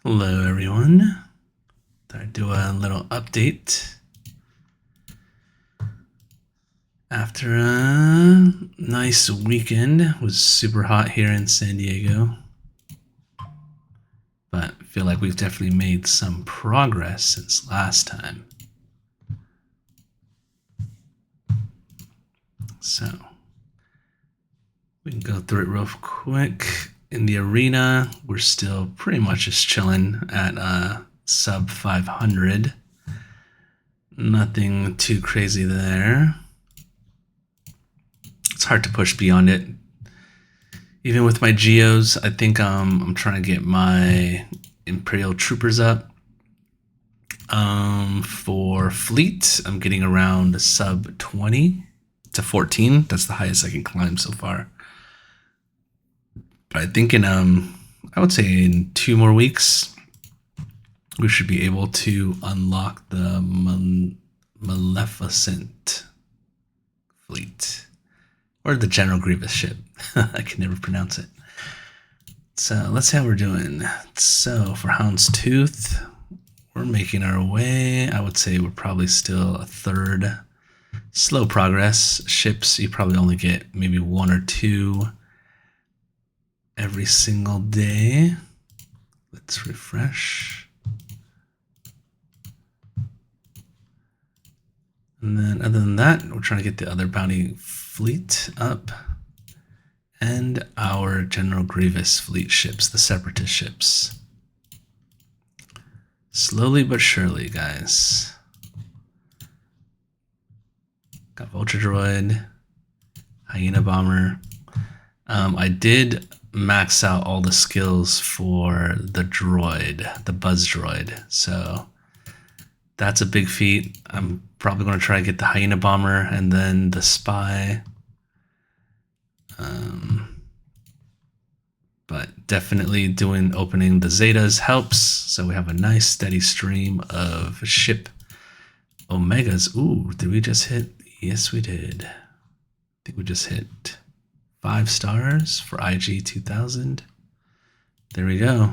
Hello everyone. Thought I'd do a little update. After a nice weekend, it was super hot here in San Diego. But I feel like we've definitely made some progress since last time. So we can go through it real quick. In the arena, we're still pretty much just chilling at sub 500. Nothing too crazy there. It's hard to push beyond it. Even with my geos, I think I'm trying to get my Imperial Troopers up. For fleet, I'm getting around sub 20 to 14. That's the highest I can climb so far. But I think I would say in 2 more weeks, we should be able to unlock the Maleficent fleet. Or the General Grievous ship. I can never pronounce it. So let's see how we're doing. So for Houndstooth, we're making our way. I would say we're probably still a third. Slow progress. Ships, you probably only get maybe 1 or 2 every single day. Let's refresh. And then other than that, we're trying to get the other bounty fleet up and our General Grievous fleet ships, the Separatist ships. Slowly but surely, guys. Got Vulture Droid, Hyena Bomber. I did max out all the skills for the droid, the Buzz Droid. So that's a big feat. I'm probably going to try to get the Hyena Bomber and then the Spy. But definitely opening the Zetas helps. So we have a nice steady stream of ship Omegas. Ooh, did we just hit? Yes, we did. I think we just hit 5 stars for IG 2000. There we go.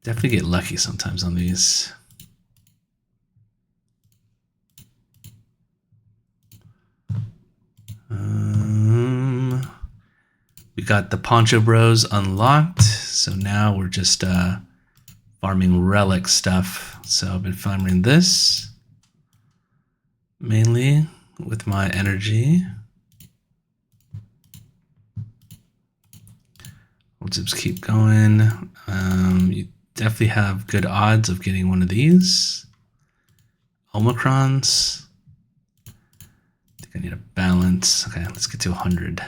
Definitely get lucky sometimes on these. We got the Poncho Bros unlocked, so now we're just farming relic stuff. So I've been farming this mainly with my energy. We'll just keep going. You definitely have good odds of getting one of these. Omicrons. I think I need a balance. Okay, let's get to 100.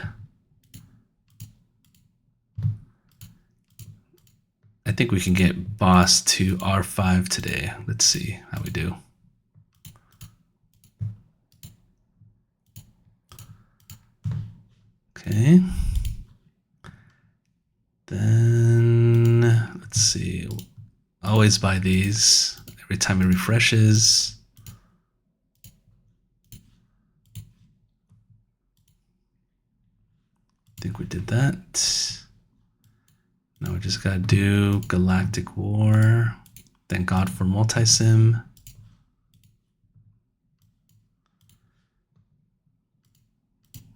I think we can get boss to R5 today. Let's see how we do. Okay. Then let's see. Always buy these every time it refreshes. I think we did that. Now we just gotta do Galactic War. Thank God for multi-sim.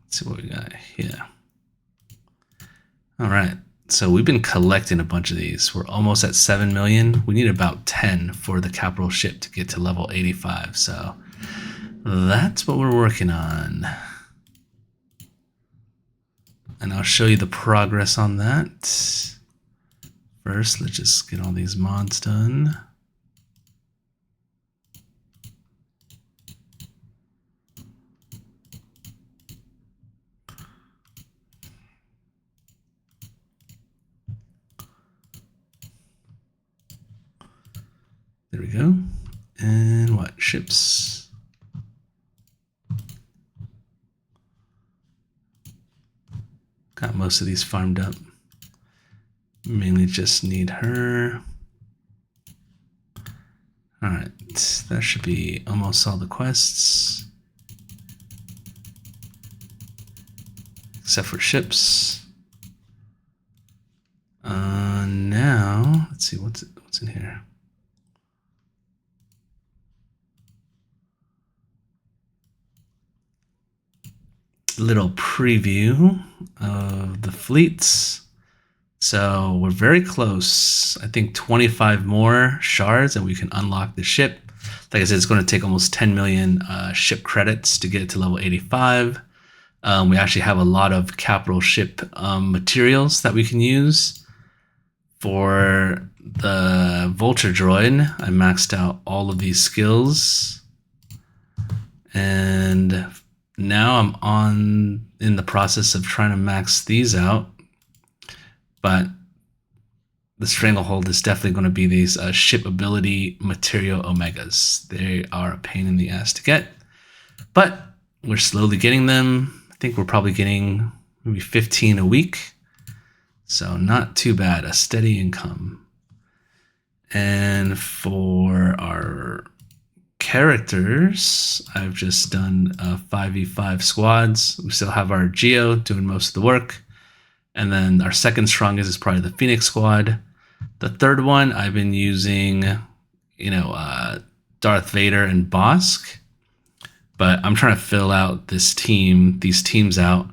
Let's see what we got here. All right, so we've been collecting a bunch of these. We're almost at 7 million. We need about 10 for the capital ship to get to level 85. So that's what we're working on. And I'll show you the progress on that. First, let's just get all these mods done. There we go. And what? Ships. Got most of these farmed up. Mainly just need her. All right, that should be almost all the quests. Except for ships. let's see what's in here. Little preview of the fleets. So we're very close. I think 25 more shards and we can unlock the ship. Like I said, it's going to take almost 10 million ship credits to get it to level 85. We actually have a lot of capital ship materials that we can use. For the Vulture droid, I maxed out all of these skills. And now I'm in the process of trying to max these out. But the Stranglehold is definitely going to be these ship ability material omegas. They are a pain in the ass to get, but we're slowly getting them. I think we're probably getting maybe 15 a week. So not too bad, a steady income. And for our characters, I've just done 5v5 squads. We still have our Geo doing most of the work. And then our second strongest is probably the Phoenix squad. The third one, I've been using, Darth Vader and Bosk. But I'm trying to fill out these teams out.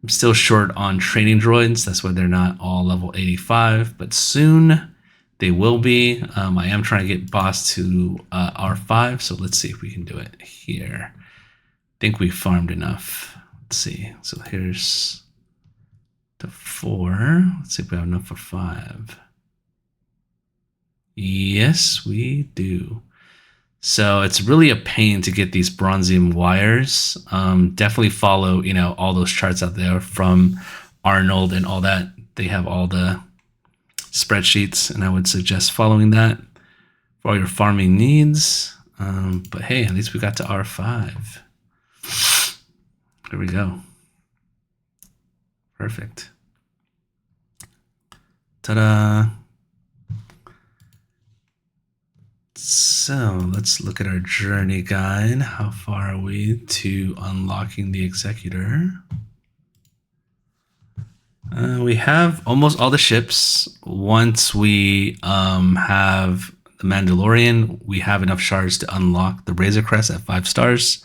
I'm still short on training droids. That's why they're not all level 85. But soon they will be. I am trying to get Bosk to R5. So let's see if we can do it here. I think we farmed enough. Let's see. So here's to 4. Let's see if we have enough for 5. Yes, we do. So it's really a pain to get these bronzium wires. Definitely follow, all those charts out there from Arnold and all that. They have all the spreadsheets, and I would suggest following that for all your farming needs. But hey, at least we got to R5. Here we go. Perfect. Ta-da. So let's look at our journey guide. How far are we to unlocking the Executor? We have almost all the ships. Once we have the Mandalorian, we have enough shards to unlock the Razor Crest at 5 stars.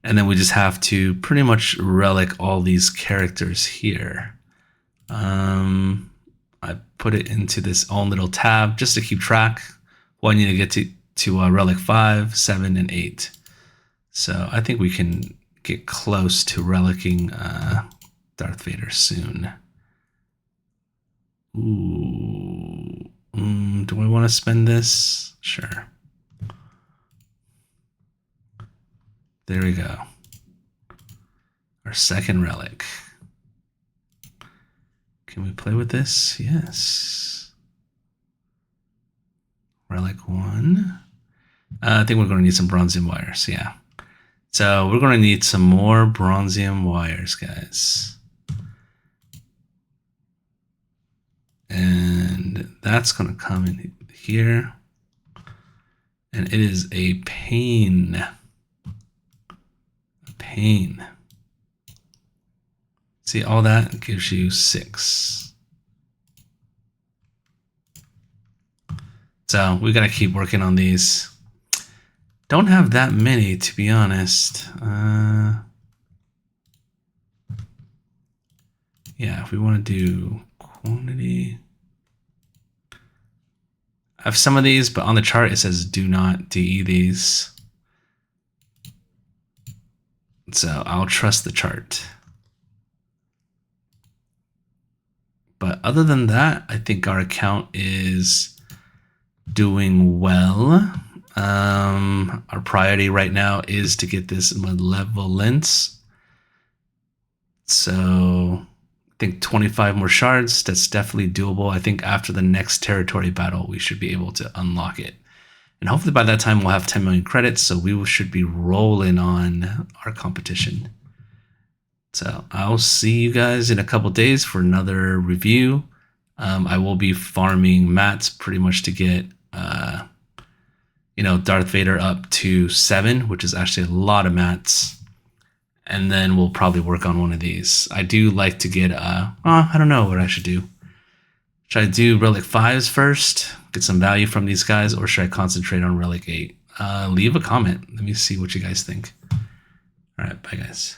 And then we just have to pretty much relic all these characters here. I put it into this own little tab just to keep track. Well, I need to get to Relic 5, 7, and 8. So I think we can get close to relicking Darth Vader soon. Ooh. Do I want to spend this? Sure. There we go. Our second relic. Can we play with this? Yes. Relic 1. I think we're going to need some bronzium wires. Yeah. So we're going to need some more bronzium wires, guys. And that's going to come in here. And it is a pain. A pain. See, all that gives you 6. So we got to keep working on these. Don't have that many, to be honest. Yeah, if we want to do quantity. I have some of these, but on the chart it says do not DE these. So I'll trust the chart. But other than that, I think our account is doing well. Our priority right now is to get this malevolence. So I think 25 more shards, that's definitely doable. I think after the next territory battle, we should be able to unlock it. And hopefully by that time, we'll have 10 million credits, so we should be rolling on our competition. So I'll see you guys in a couple days for another review. I will be farming mats pretty much to get Darth Vader up to 7, which is actually a lot of mats. And then we'll probably work on one of these. I do like to get I don't know what I should do. Should I do Relic 5s first, get some value from these guys, or should I concentrate on Relic 8? Leave a comment. Let me see what you guys think. All right, bye guys.